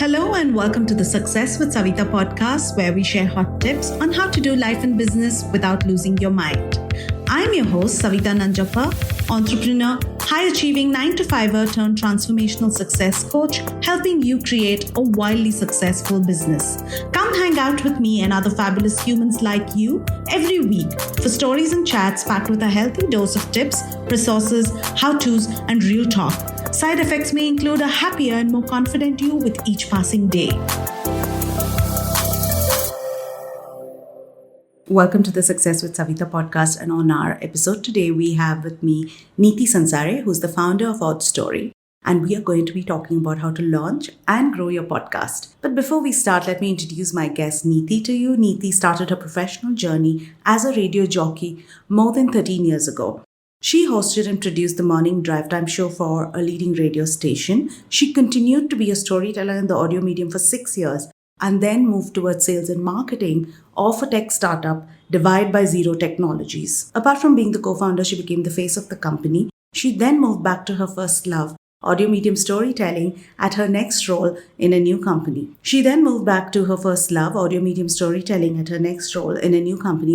Hello and welcome to the Success with Savita podcast, where we share hot tips on how to do life and business without losing your mind. I'm your host, Savita Nanjappa, entrepreneur, high-achieving 9-to-5er turned transformational success coach, helping you create a wildly successful business. Come hang out with me and other fabulous humans like you every week for stories and chats packed with a healthy dose of tips, resources, how-tos, and real talk. Side effects may include a happier and more confident you with each passing day. Welcome to the Success with Savita podcast, and on our episode today, we have with me Neeti Sansare, who's the founder of Audstory, and we are going to be talking about how to launch and grow your podcast. But before we start, let me introduce my guest Neeti to you. Neeti started her professional journey as a radio jockey more than 13 years ago. She hosted and produced the morning drive time show for a leading radio station. She continued to be a storyteller in the audio medium for 6 years and then moved towards sales and marketing of a tech startup, Divide by Zero Technologies. Apart from being the co-founder, she became the face of the company. She then moved back to her first love, audio medium storytelling, at her next role in a new company.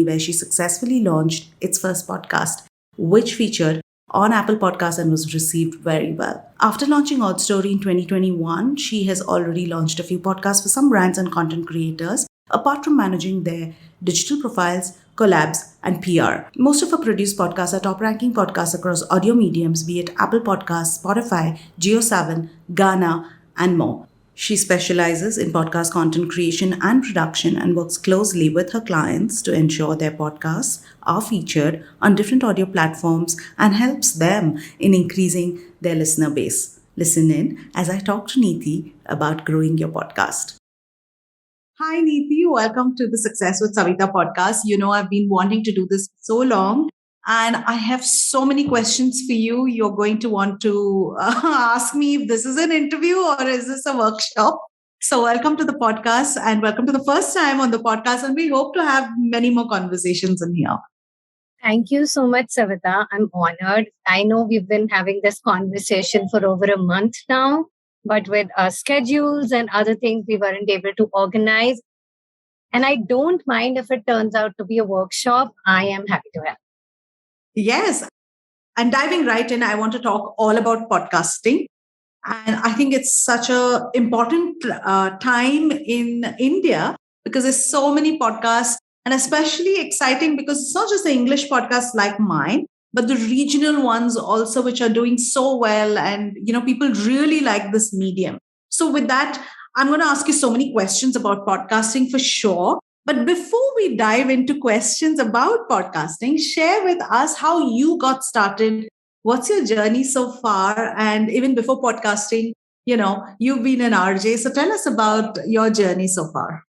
Where she successfully launched its first podcast, which featured on Apple Podcasts and was received very well. After launching Audstory in 2021, she has already launched a few podcasts for some brands and content creators, apart from managing their digital profiles, collabs, and PR. Most of her produced podcasts are top-ranking podcasts across audio mediums, be it Apple Podcasts, Spotify, Jio Saavn, Gaana, and more. She specializes in podcast content creation and production and works closely with her clients to ensure their podcasts are featured on different audio platforms and helps them in increasing their listener base. Listen in as I talk to Neeti about growing your podcast. Hi, Neeti. Welcome to the Success with Savita podcast. You know, I've been wanting to do this so long, and I have so many questions for you. You're going to want to ask me if this is an interview or is this a workshop. So welcome to the podcast and welcome to the first time on the podcast. And we hope to have many more conversations in here. Thank you so much, Savita. I'm honored. I know we've been having this conversation for over a month now, but with our schedules and other things, we weren't able to organize. And I don't mind if it turns out to be a workshop. I am happy to help. Yes. And diving right in, I want to talk all about podcasting. And I think it's such an important time in India because there's so many podcasts, and especially exciting because it's not just the English podcasts like mine, but the regional ones also, which are doing so well. And, you know, people really like this medium. So with that, I'm going to ask you so many questions about podcasting for sure. But before we dive into questions about podcasting, share with us how you got started. What's your journey so far? And even before podcasting, you know, you've been an RJ. So tell us about your journey so far.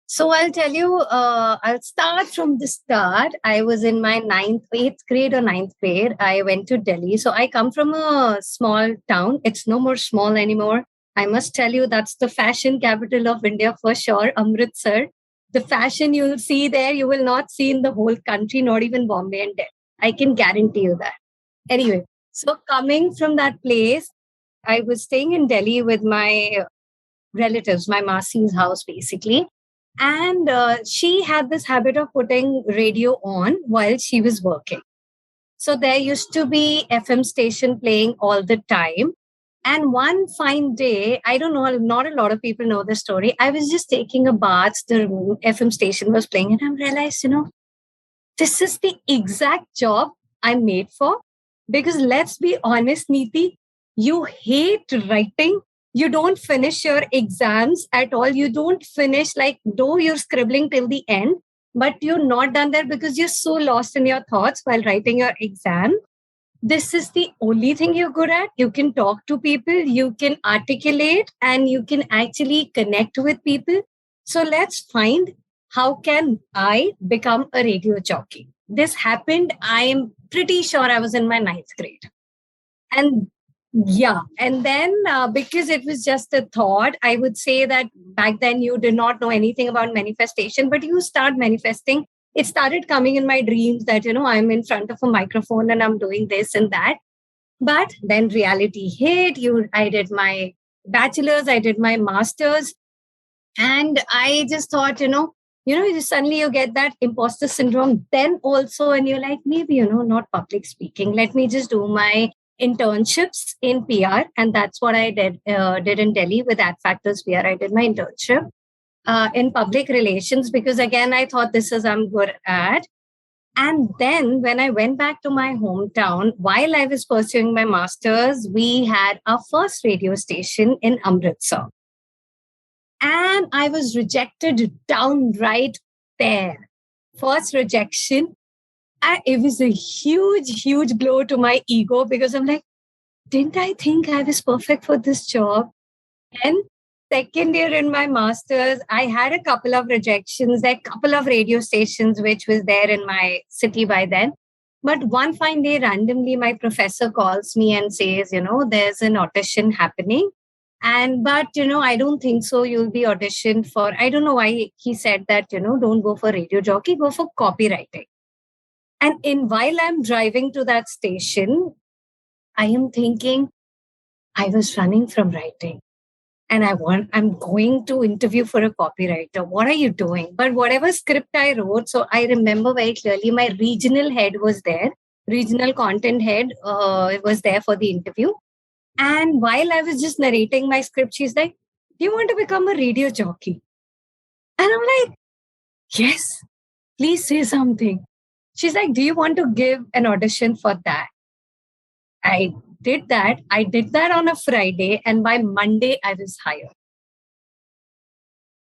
So I'll tell you, I'll start from the start. I was in my 8th grade or 9th grade. I went to Delhi. So I come from a small town. It's no more small anymore. I must tell you, that's the fashion capital of India for sure, Amritsar. The fashion you'll see there, you will not see in the whole country, not even Bombay and Delhi. I can guarantee you that. Anyway, so coming from that place, I was staying in Delhi with my relatives, my Masi's house basically. And she had this habit of putting radio on while she was working. So there used to be FM station playing all the time. And one fine day, I don't know, not a lot of people know the story. I was just taking a bath. The FM station was playing and I realized, this is the exact job I'm made for. Because let's be honest, Neeti, you hate writing. You don't finish your exams at all. You don't finish, though you're scribbling till the end, but you're not done there because you're so lost in your thoughts while writing your exam. This is the only thing you're good at. You can talk to people, you can articulate, and you can actually connect with people. So let's find how can I become a radio jockey. This happened, I'm pretty sure I was in my 9th grade. And then because it was just a thought, I would say that back then you did not know anything about manifestation, but you start manifesting. It started coming in my dreams that, I'm in front of a microphone and I'm doing this and that. But then reality hit. I did my bachelor's, I did my master's. And I just thought, suddenly you get that imposter syndrome. Then also, and you're like, maybe, not public speaking. Let me just do my internships in PR. And that's what I did in Delhi with Ad Factors PR. I did my internship in public relations because, again, I thought this is I'm good at. And then when I went back to my hometown, while I was pursuing my master's, we had our first radio station in Amritsar. And I was rejected downright there. First rejection. It was a huge, huge blow to my ego because I'm like, didn't I think I was perfect for this job? And second year in my master's, I had a couple of rejections. There are a couple of radio stations which was there in my city by then. But one fine day, randomly, my professor calls me and says, there's an audition happening. But I don't think so. You'll be auditioned for, I don't know why he said that, don't go for radio jockey, go for copywriting. And while I'm driving to that station, I am thinking, I was running from writing and I'm going to interview for a copywriter. What are you doing? But whatever script I wrote, so I remember very clearly my regional head was there, regional content head was there for the interview. And while I was just narrating my script, she's like, do you want to become a radio jockey? And I'm like, yes, please say something. She's like, do you want to give an audition for that? I did that. I did that on a Friday. And by Monday, I was hired.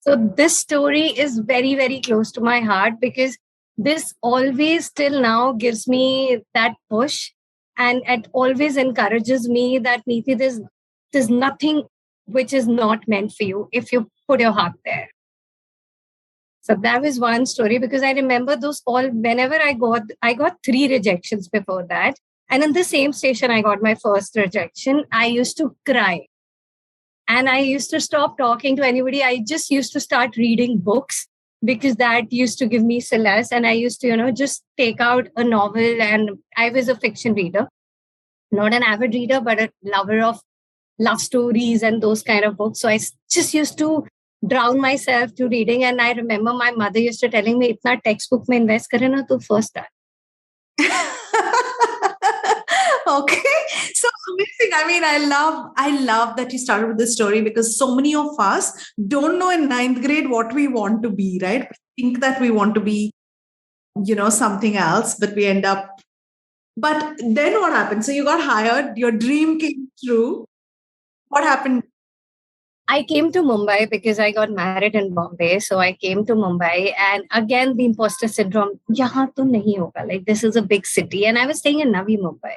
So this story is very, very close to my heart because this always till now gives me that push. And it always encourages me that, Neeti, there's nothing which is not meant for you if you put your heart there. So that was one story because I remember those all, whenever I got 3 rejections before that. And in the same station, I got my first rejection. I used to cry. And I used to stop talking to anybody. I just used to start reading books because that used to give me solace. And I used to, just take out a novel. And I was a fiction reader, not an avid reader, but a lover of love stories and those kind of books. So I just used to drown myself to reading. And I remember my mother used to telling me, itna textbook mein invest kare na, to first start. Okay, so amazing. I mean, I love that you started with this story because so many of us don't know in 9th grade what we want to be, right? We think that we want to be, something else, but we end up. But then what happened? So you got hired, your dream came true. What happened? I came to Mumbai because I got married in Bombay. So I came to Mumbai and again, the imposter syndrome, yahan to nahi hoga. Like this is a big city. And I was staying in Navi Mumbai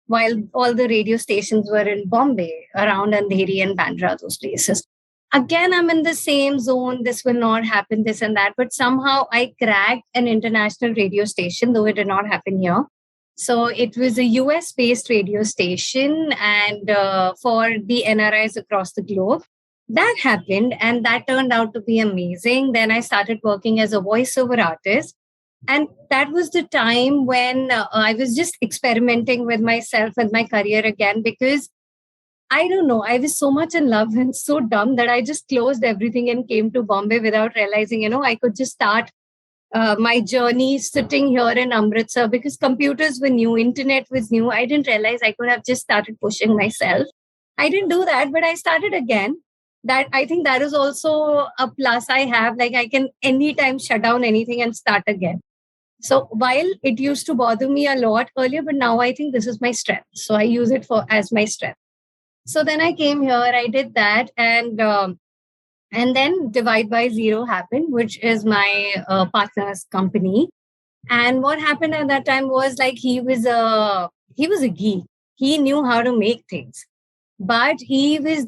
while all the radio stations were in Bombay, around Andheri and Bandra, those places. Again, I'm in the same zone. This will not happen, this and that. But somehow I cracked an international radio station, though it did not happen here. So it was a US-based radio station and for the NRIs across the globe. That happened and that turned out to be amazing. Then I started working as a voiceover artist. And that was the time when I was just experimenting with myself and my career again because I don't know, I was so much in love and so dumb that I just closed everything and came to Bombay without realizing, I could just start my journey sitting here in Amritsar because computers were new, internet was new. I didn't realize I could have just started pushing myself. I didn't do that, but I started again. That I think that is also a plus I have. Like I can anytime shut down anything and start again. So while it used to bother me a lot earlier, but now I think this is my strength. So I use it as my strength. So then I came here, I did that, and then Divide by Zero happened, which is my partner's company. And what happened at that time was like he was a geek. He knew how to make things. But he was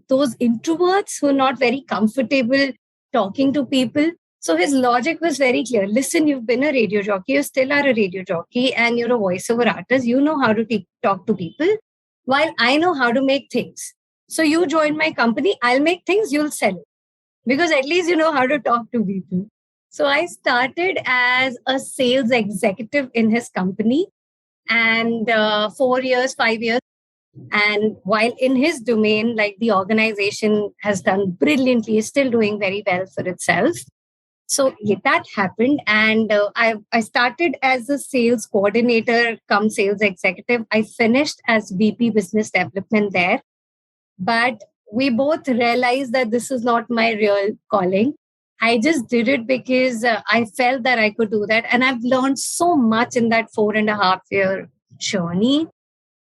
those introverts who are not very comfortable talking to people. So his logic was very clear. Listen, you've been a radio jockey, you still are a radio jockey, and you're a voiceover artist. You know how to talk to people, while I know how to make things. So you join my company, I'll make things, you'll sell it. Because at least you know how to talk to people. So I started as a sales executive in his company. And 4 years, 5 years, And while in his domain, like the organization has done brilliantly, is still doing very well for itself. So that happened. And I started as a sales coordinator, come sales executive. I finished as VP business development there. But we both realized that this is not my real calling. I just did it because I felt that I could do that. And I've learned so much in that 4.5 year journey.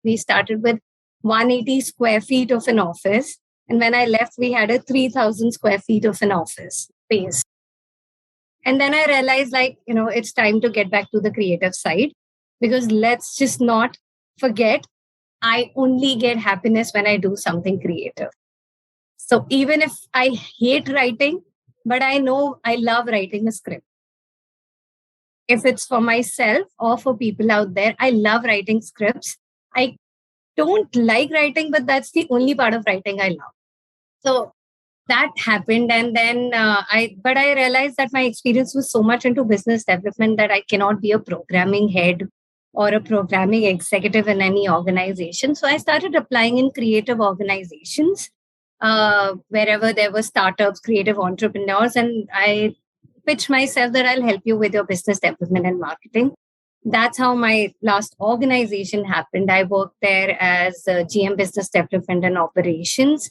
We started with 180 square feet of an office. And when I left, we had a 3,000 square feet of an office space. And then I realized, like, it's time to get back to the creative side, because let's just not forget, I only get happiness when I do something creative. So even if I hate writing, but I know I love writing a script. If it's for myself or for people out there, I love writing scripts. I don't like writing, but that's the only part of writing I love. So that happened. And then I realized that my experience was so much into business development that I cannot be a programming head or a programming executive in any organization. So I started applying in creative organizations, wherever there were startups, creative entrepreneurs, and I pitched myself that I'll help you with your business development and marketing. That's how my last organization happened. I worked there as GM business development and operations.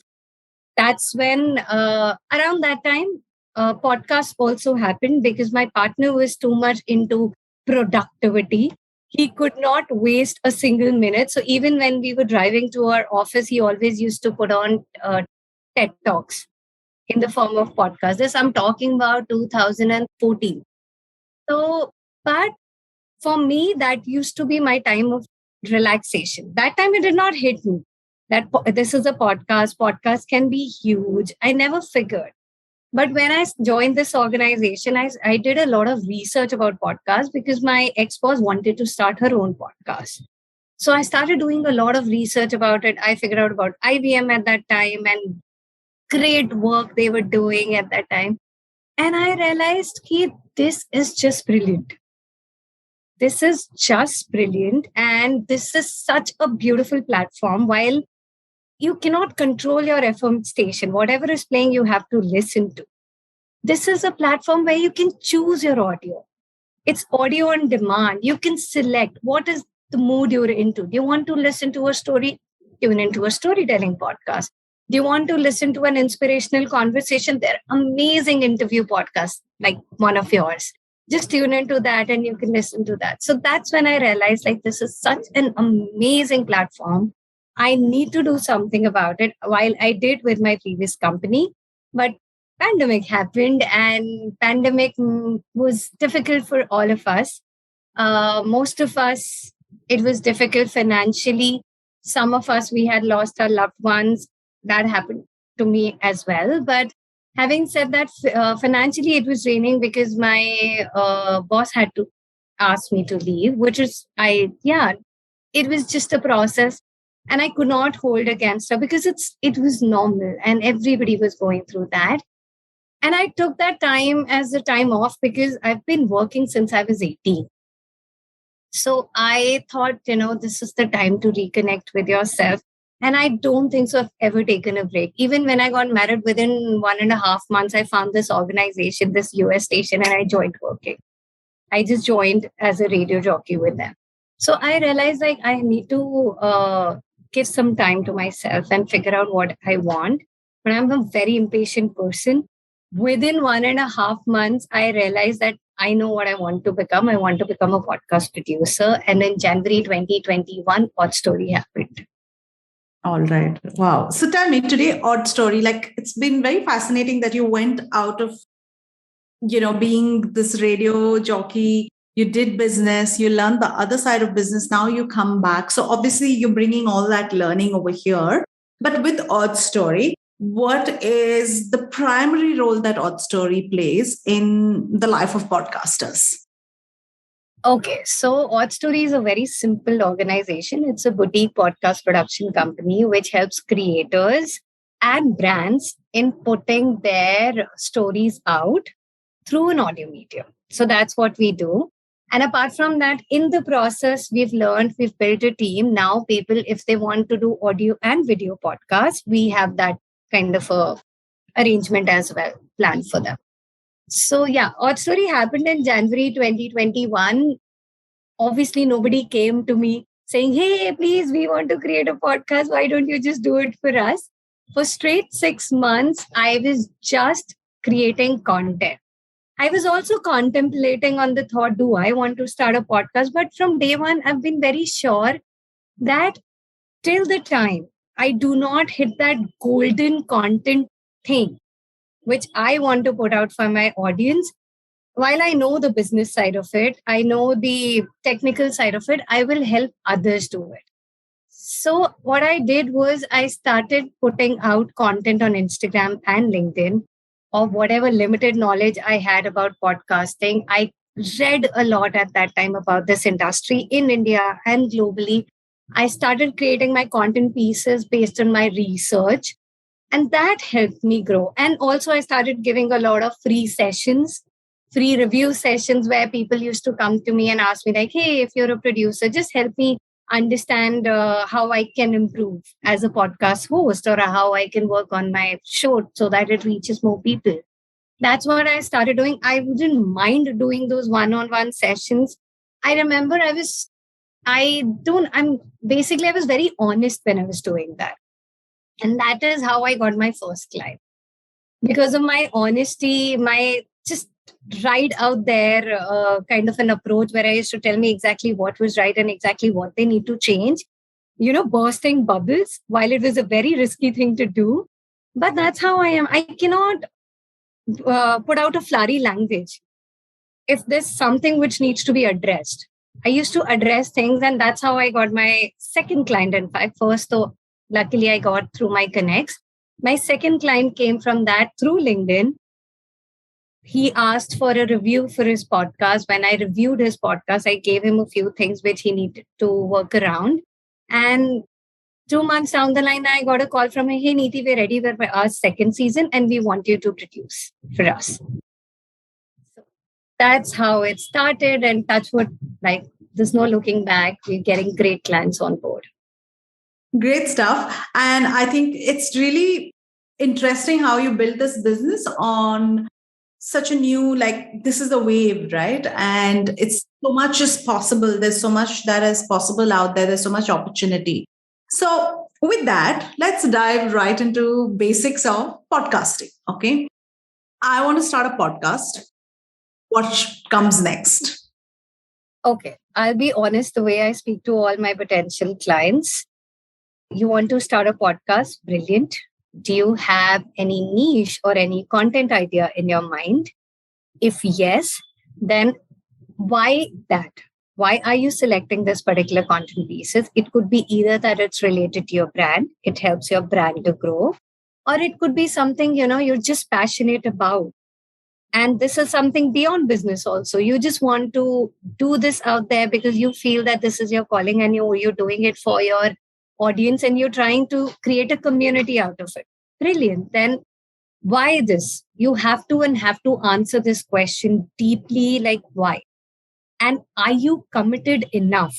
That's when, around that time, podcast also happened, because my partner was too much into productivity. He could not waste a single minute. So even when we were driving to our office, he always used to put on TED Talks in the form of podcast. This I'm talking about 2014. So, but for me, that used to be my time of relaxation. That time it did not hit me that this is a podcast. Podcast can be huge. I never figured. But when I joined this organization, I did a lot of research about podcasts, because my ex-boss wanted to start her own podcast. So I started doing a lot of research about it. I figured out about IBM at that time and great work they were doing at that time. And I realized, this is just brilliant. This is just brilliant. And this is such a beautiful platform. While you cannot control your FM station, whatever is playing, you have to listen to. This is a platform where you can choose your audio. It's audio on demand. You can select what is the mood you're into. Do you want to listen to a story? Tune into a storytelling podcast. Do you want to listen to an inspirational conversation? There are amazing interview podcasts like one of yours. Just tune into that and you can listen to that. So that's when I realized, like, this is such an amazing platform. I need to do something about it, while I did with my previous company. But pandemic happened, and pandemic was difficult for all of us. Most of us, it was difficult financially. Some of us, we had lost our loved ones. That happened to me as well. But having said that, financially, it was draining, because my boss had to ask me to leave, which is, it was just a process. And I could not hold against her, because it was normal and everybody was going through that. And I took that time as a time off, because I've been working since I was 18. So I thought, this is the time to reconnect with yourself. And I don't think so I've ever taken a break. Even when I got married, within 1.5 months, I found this organization, this US station, and I joined working. I just joined as a radio jockey with them. So I realized, like, I need to give some time to myself and figure out what I want. But I'm a very impatient person. Within 1.5 months, I realized that I know what I want to become. I want to become a podcast producer. And in January 2021, Audstory happened. All right. Wow. So tell me today, Audstory, like, it's been very fascinating that you went out of, being this radio jockey. You did business, you learned the other side of business. Now you come back. So obviously you're bringing all that learning over here. But with Audstory, what is the primary role that Audstory plays in the life of podcasters? Okay, so Audstory is a very simple organization. It's a boutique podcast production company which helps creators and brands in putting their stories out through an audio medium. So that's what we do. And apart from that, in the process, we've built a team. Now, people, if they want to do audio and video podcasts, we have that kind of a arrangement as well planned for them. So, yeah, Audstory happened in January 2021. Obviously, nobody came to me saying, hey, please, we want to create a podcast. Why don't you just do it for us? For straight 6 months, I was just creating content. I was also contemplating on the thought, do I want to start a podcast? But from day one, I've been very sure that till the time I do not hit that golden content thing, which I want to put out for my audience, while I know the business side of it, I know the technical side of it, I will help others do it. So what I did was I started putting out content on Instagram and LinkedIn of whatever limited knowledge I had about podcasting. I read a lot at that time about this industry in India and globally. I started creating my content pieces based on my research, and that helped me grow. And also, I started giving a lot of free sessions, free review sessions where people used to come to me and ask me, like, hey, if you're a producer, just help me understand how I can improve as a podcast host or how I can work on my show so that it reaches more people. That's what I started doing. I wouldn't mind doing those one-on-one sessions. I remember I was very honest when I was doing that. And that is how I got my first client. Because of my honesty, my just right out there kind of an approach where I used to tell me exactly what was right and exactly what they need to change, bursting bubbles, while it was a very risky thing to do. But that's how I am. I cannot put out a flowery language if there's something which needs to be addressed. I used to address things, and that's how I got my second client. In fact, first, though, luckily I got through my connects. My second client came from that through LinkedIn. He asked for a review for his podcast. When I reviewed his podcast, I gave him a few things which he needed to work around. And 2 months down the line, I got a call from him, hey, Neeti, we're ready for our second season and we want you to produce for us. So that's how it started. And touch wood, like, there's no looking back. We're getting great clients on board. Great stuff. And I think it's really interesting how you built this business on such a new, like, this is the wave, right? And it's so much is possible. There's so much that is possible out there. There's so much opportunity. So with that, let's dive right into basics of podcasting. Okay. I want to start a podcast. What comes next? Okay. I'll be honest, the way I speak to all my potential clients, you want to start a podcast? Brilliant. Do you have any niche or any content idea in your mind? If yes, then why that? Why are you selecting this particular content pieces? It could be either that it's related to your brand, it helps your brand to grow, or it could be something, you're just passionate about. And this is something beyond business also. You just want to do this out there because you feel that this is your calling and you're doing it for your audience and you're trying to create a community out of it. Brilliant. Then why this? You have to answer this question deeply, like why? And are you committed enough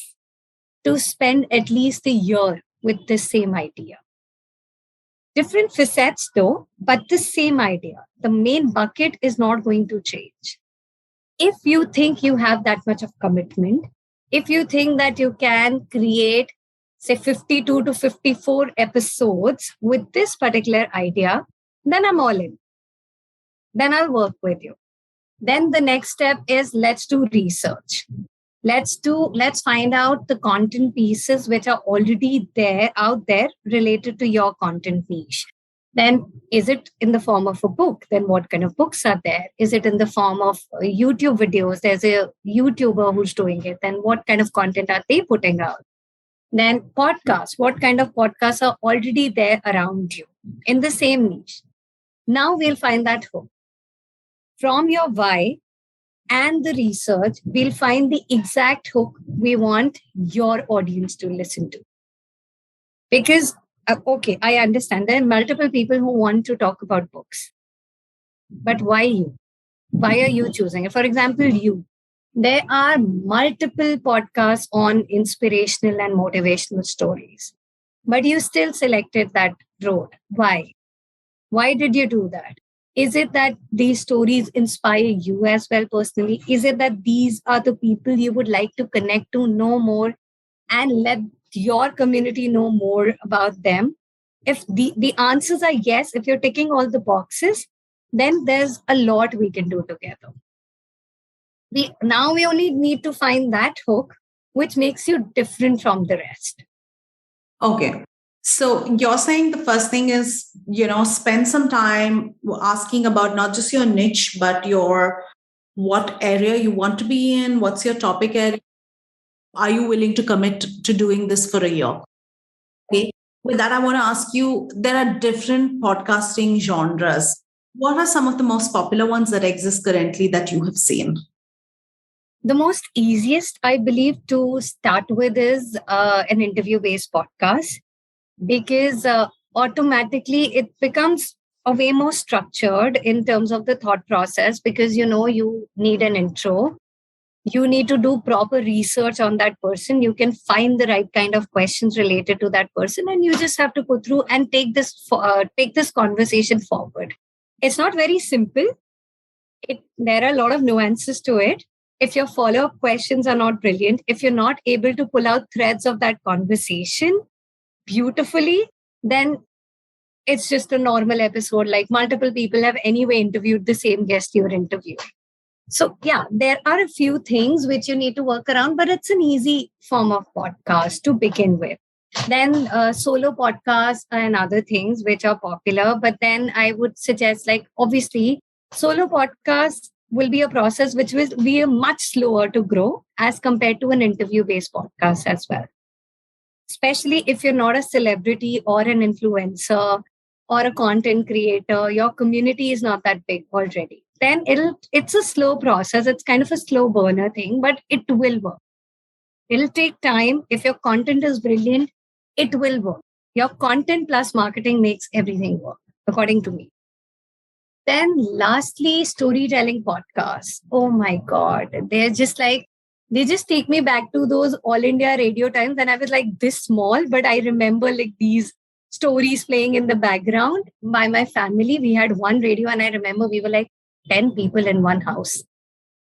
to spend at least a year with the same idea? Different facets though, but the same idea. The main bucket is not going to change. If you think you have that much of commitment, if you think that you can create, say, 52 to 54 episodes with this particular idea, then I'm all in. Then I'll work with you. Then the next step is let's do research. Let's find out the content pieces which are already out there related to your content niche. Then is it in the form of a book? Then what kind of books are there? Is it in the form of YouTube videos? There's a YouTuber who's doing it. Then what kind of content are they putting out? Then podcasts. What kind of podcasts are already there around you in the same niche? Now we'll find that hook. From your why and the research, we'll find the exact hook we want your audience to listen to. Because, okay, I understand there are multiple people who want to talk about books. But why you? Why are you choosing it? For example, you There are multiple podcasts on inspirational and motivational stories, but you still selected that road. Why? Why did you do that? Is it that these stories inspire you as well personally? Is it that these are the people you would like to connect to, know more, and let your community know more about them? If the answers are yes, if you're ticking all the boxes, then there's a lot we can do together. We only need to find that hook which makes you different from the rest. Okay. So you're saying the first thing is, spend some time asking about not just your niche, but your what area you want to be in, what's your topic area. Are you willing to commit to doing this for a year? Okay. With that, I want to ask you, there are different podcasting genres. What are some of the most popular ones that exist currently that you have seen? The most easiest, I believe, to start with is an interview based podcast, because automatically it becomes a way more structured in terms of the thought process, because you need an intro, you need to do proper research on that person, you can find the right kind of questions related to that person, and you just have to go through and take this conversation forward. It's not very simple. There are a lot of nuances to it. If your follow-up questions are not brilliant, if you're not able to pull out threads of that conversation beautifully, then it's just a normal episode. Like multiple people have anyway interviewed the same guest you're interviewing. So yeah, there are a few things which you need to work around, but it's an easy form of podcast to begin with. Then solo podcasts and other things which are popular. But then I would suggest, like, obviously, solo podcasts will be a process which will be much slower to grow as compared to an interview based podcast as well. Especially if you're not a celebrity or an influencer or a content creator, your community is not that big already. Then it's a slow process. It's kind of a slow burner thing, but it will work. It'll take time. If your content is brilliant, it will work. Your content plus marketing makes everything work, according to me. Then lastly, storytelling podcasts. Oh my God. They're just like, they just take me back to those All India radio times. And I was like this small, but I remember like these stories playing in the background by my family. We had one radio, and I remember we were like 10 people in one house.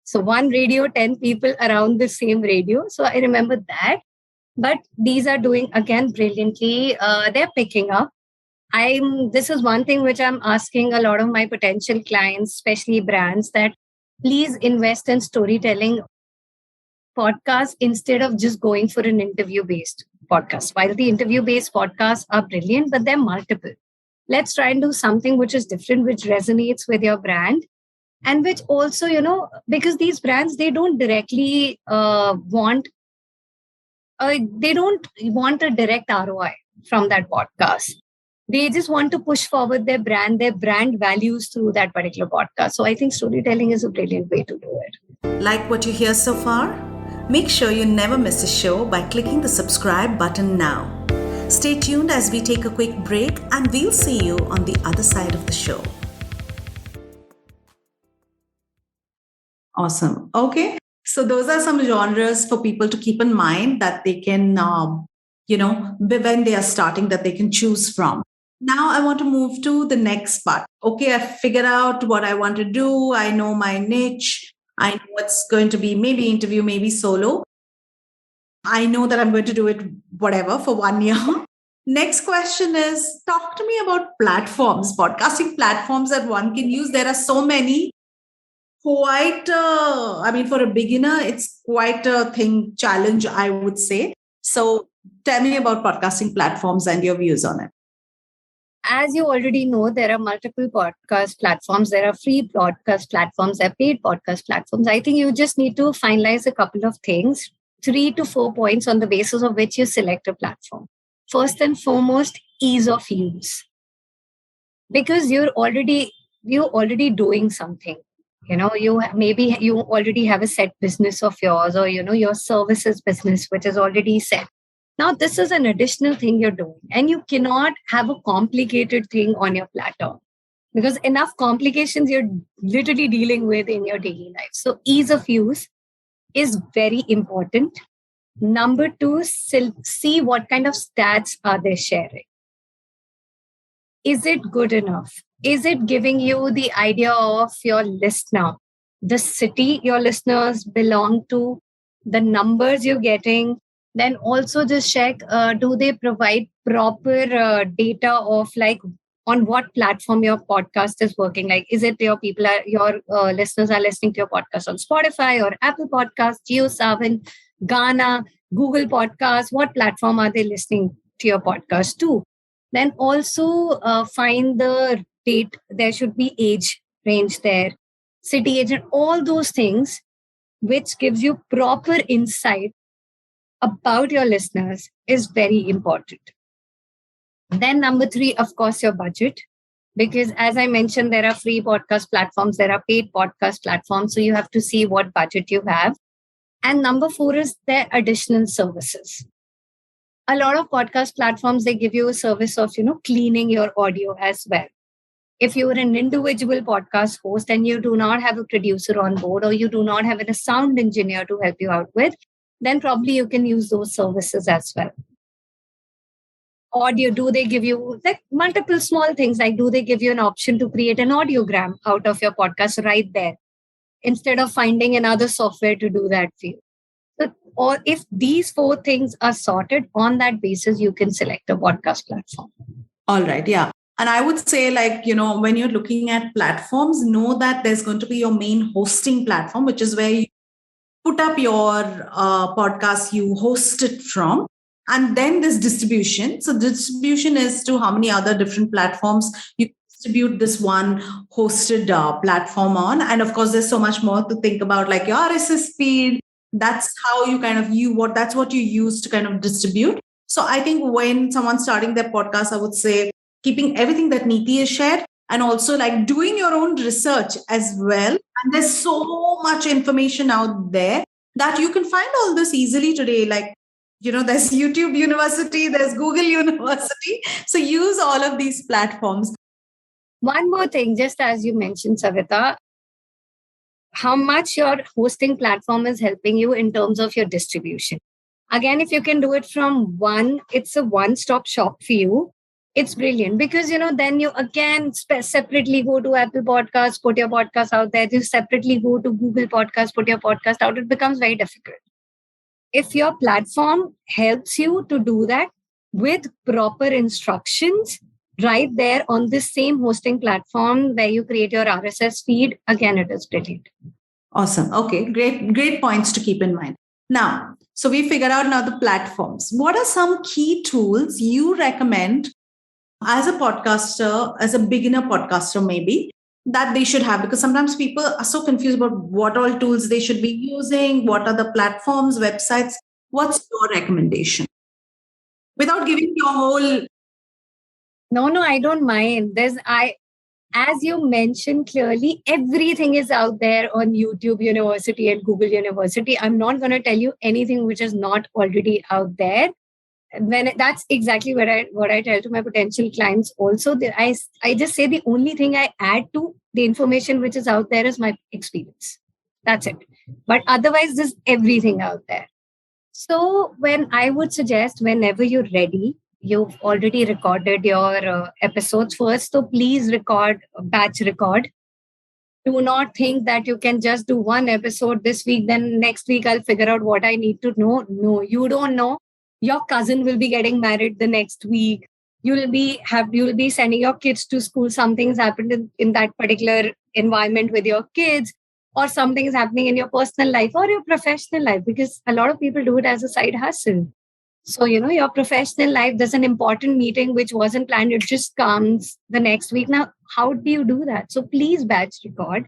So one radio, 10 people around the same radio. So I remember that. But these are doing again brilliantly. They're picking up. This is one thing which I'm asking a lot of my potential clients, especially brands, that please invest in storytelling podcasts instead of just going for an interview based podcast. While the interview based podcasts are brilliant, but they're multiple. Let's try and do something which is different, which resonates with your brand, and which also, because these brands, they don't directly want a direct ROI from that podcast. They just want to push forward their brand values through that particular podcast. So I think storytelling is a brilliant way to do it. Like what you hear so far? Make sure you never miss a show by clicking the subscribe button now. Stay tuned as we take a quick break, and we'll see you on the other side of the show. Awesome. Okay. So those are some genres for people to keep in mind that they can, when they are starting, that they can choose from. Now I want to move to the next part. Okay, I figured out what I want to do. I know my niche. I know what's going to be maybe interview, maybe solo. I know that I'm going to do it whatever for 1 year. Next question is, talk to me about platforms, podcasting platforms that one can use. There are so many. For a beginner, it's quite a challenge, I would say. So tell me about podcasting platforms and your views on it. As you already know, there are multiple podcast platforms. There are free podcast platforms, there are paid podcast platforms. I think you just need to finalize a couple of things, 3 to 4 points on the basis of which you select a platform. First and foremost, ease of use. Because you're already doing something. You already have a set business of yours, or your services business which is already set. Now this is an additional thing you're doing, and you cannot have a complicated thing on your platter, because enough complications you're literally dealing with in your daily life. So ease of use. is very important. Number two, see what kind of stats are they sharing. Is it good enough? Is it giving you the idea of your listener, the city your listeners belong to, the numbers you're getting? Then also just check, do they provide proper data of like on what platform your podcast is working? Like, is it your listeners are listening to your podcast on Spotify or Apple Podcast, Jio Saavn, Gaana, Google Podcast? What platform are they listening to your podcast to? Then also find the date. There should be age range there, city age, and all those things, which gives you proper insight about your listeners is very important. Then number three, of course, your budget. Because as I mentioned, there are free podcast platforms, there are paid podcast platforms. So you have to see what budget you have. And number four is their additional services. A lot of podcast platforms, they give you a service of, cleaning your audio as well. If you're an individual podcast host and you do not have a producer on board, or you do not have a sound engineer to help you out with, then probably you can use those services as well. Audio, do they give you like multiple small things? Like, do they give you an option to create an audiogram out of your podcast right there, instead of finding another software to do that for you? Or if these four things are sorted, on that basis, you can select a podcast platform. All right. Yeah. And I would say, like, when you're looking at platforms, know that there's going to be your main hosting platform, which is where you put up your podcast, you host it from. And then this distribution. So distribution is to how many other different platforms you distribute this one hosted platform on. And of course, there's so much more to think about, like your RSS feed. That's how you that's what you use to kind of distribute. So I think when someone's starting their podcast, I would say keeping everything that Neeti has shared, and also like doing your own research as well. And there's so much information out there that you can find all this easily today. Like, there's YouTube University, there's Google University. So use all of these platforms. One more thing, just as you mentioned, Savita, how much your hosting platform is helping you in terms of your distribution. Again, if you can do it from it's a one-stop shop for you. It's brilliant because, then you again separately go to Apple Podcasts, put your podcast out there. You separately go to Google Podcasts, put your podcast out. It becomes very difficult. If your platform helps you to do that with proper instructions right there on this same hosting platform where you create your RSS feed, again, it is brilliant. Awesome. Okay, great points to keep in mind. Now, so we figured out now the platforms. What are some key tools you recommend as a podcaster, as a beginner podcaster maybe, that they should have? Because sometimes people are so confused about what all tools they should be using, what are the platforms, websites. What's your recommendation? Without giving your whole... No, I don't mind. As you mentioned clearly, everything is out there on YouTube University and Google University. I'm not going to tell you anything which is not already out there. That's exactly what I tell to my potential clients also. I just say the only thing I add to the information which is out there is my experience. That's it. But otherwise, there's everything out there. So when I would suggest, whenever you're ready, you've already recorded your episodes first. So please batch record. Do not think that you can just do one episode this week, then next week I'll figure out what I need to know. No, you don't know. Your cousin will be getting married the next week. You'll be sending your kids to school. Something's happened in that particular environment with your kids, or something is happening in your personal life or your professional life, because a lot of people do it as a side hustle. So, your professional life, there's an important meeting which wasn't planned. It just comes the next week. Now, how do you do that? So please batch record.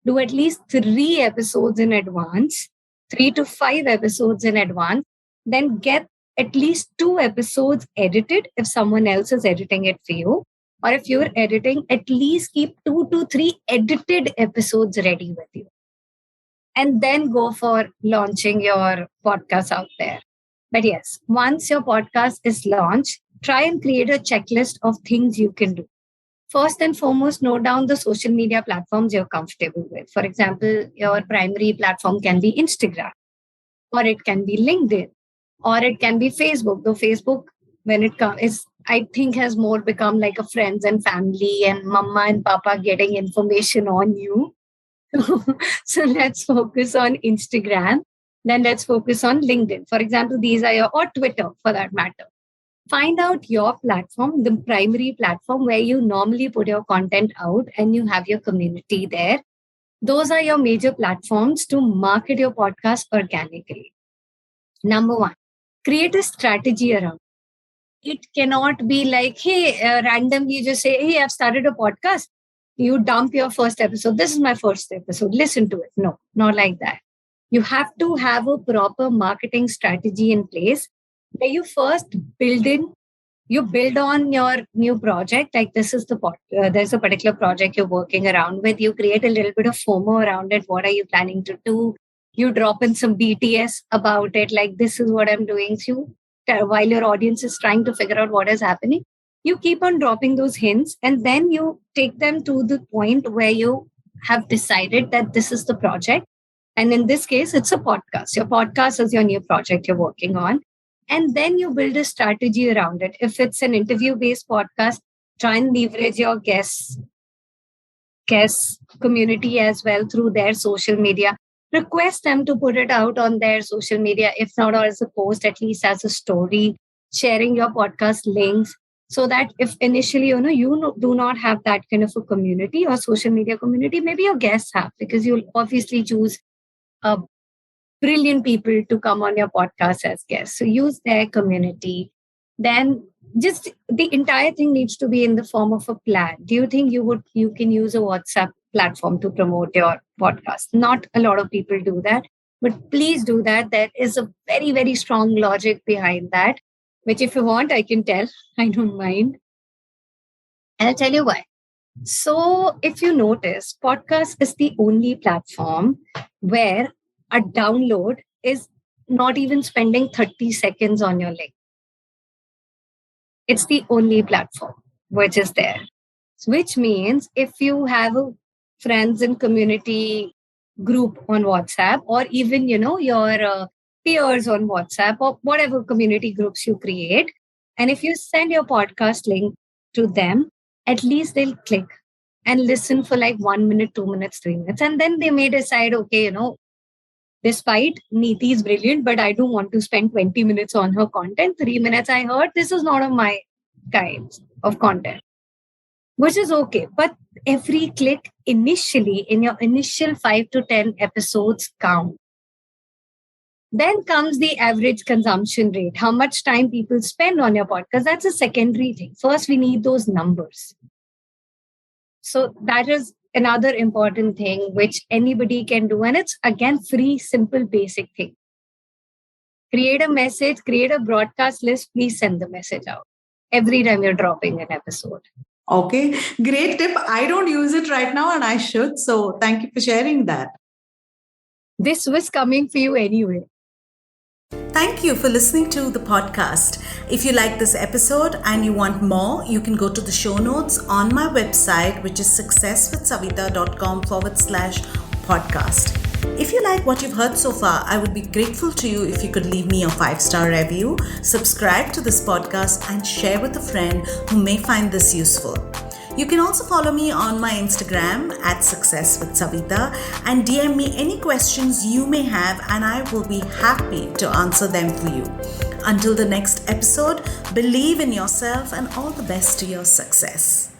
Do at least 3 episodes in advance, 3 to 5 episodes in advance. Then get at least 2 episodes edited if someone else is editing it for you. Or if you're editing, at least keep 2 to 3 edited episodes ready with you. And then go for launching your podcast out there. But yes, once your podcast is launched, try and create a checklist of things you can do. First and foremost, note down the social media platforms you're comfortable with. For example, your primary platform can be Instagram. or it can be LinkedIn, or it can be Facebook. Though Facebook, when it comes, is I think has more become like a friends and family and mama and papa getting information on you. So let's focus on Instagram. Then let's focus on LinkedIn. For example, these are or Twitter for that matter. Find out your platform, the primary platform where you normally put your content out and you have your community there. Those are your major platforms to market your podcast organically. Number one, create a strategy around. It cannot be like, hey, randomly just say, hey, I've started a podcast. You dump your first episode. This is my first episode. Listen to it. No, not like that. You have to have a proper marketing strategy in place where you first you build on your new project. Like this is there's a particular project you're working around with. You create a little bit of FOMO around it. What are you planning to do? You drop in some BTS about it. Like this is what I'm doing. So while your audience is trying to figure out what is happening, you keep on dropping those hints and then you take them to the point where you have decided that this is the project. And in this case, it's a podcast. Your podcast is your new project you're working on. And then you build a strategy around it. If it's an interview-based podcast, try and leverage your guest community as well through their social media. Request them to put it out on their social media, if not as a post, at least as a story, sharing your podcast links, so that if initially, you do not have that kind of a community or social media community, maybe your guests have, because you'll obviously choose brilliant people to come on your podcast as guests. So use their community. Then just the entire thing needs to be in the form of a plan. Do you think you can use a WhatsApp platform to promote your podcast? Not a lot of people do that, but please do that. There is a very, very strong logic behind that, which if you want, I can tell. I don't mind. And I'll tell you why. So if you notice, podcast is the only platform where a download is not even spending 30 seconds on your link. It's the only platform which is there. Which means if you have a friends and community group on WhatsApp, or even, your peers on WhatsApp, or whatever community groups you create, and if you send your podcast link to them, at least they'll click and listen for like 1 minute, 2 minutes, 3 minutes. And then they may decide, okay, despite Neeti is brilliant, but I don't want to spend 20 minutes on her content. 3 minutes I heard, this is not of my kind of content, which is okay. But every click initially in your initial 5 to 10 episodes count. Then comes the average consumption rate. How much time people spend on your podcast. That's a secondary thing. First, we need those numbers. So that is another important thing which anybody can do. And it's again free, simple, basic thing. Create a message, create a broadcast list, please send the message out every time you're dropping an episode. Okay, great tip. I don't use it right now and I should. So thank you for sharing that. This was coming for you anyway. Thank you for listening to the podcast. If you like this episode and you want more, you can go to the show notes on my website, which is successwithsavita.com/podcast. If you like what you've heard so far, I would be grateful to you if you could leave me a 5-star review, subscribe to this podcast, and share with a friend who may find this useful. You can also follow me on my Instagram @successwithsavita and DM me any questions you may have, and I will be happy to answer them for you. Until the next episode, believe in yourself and all the best to your success.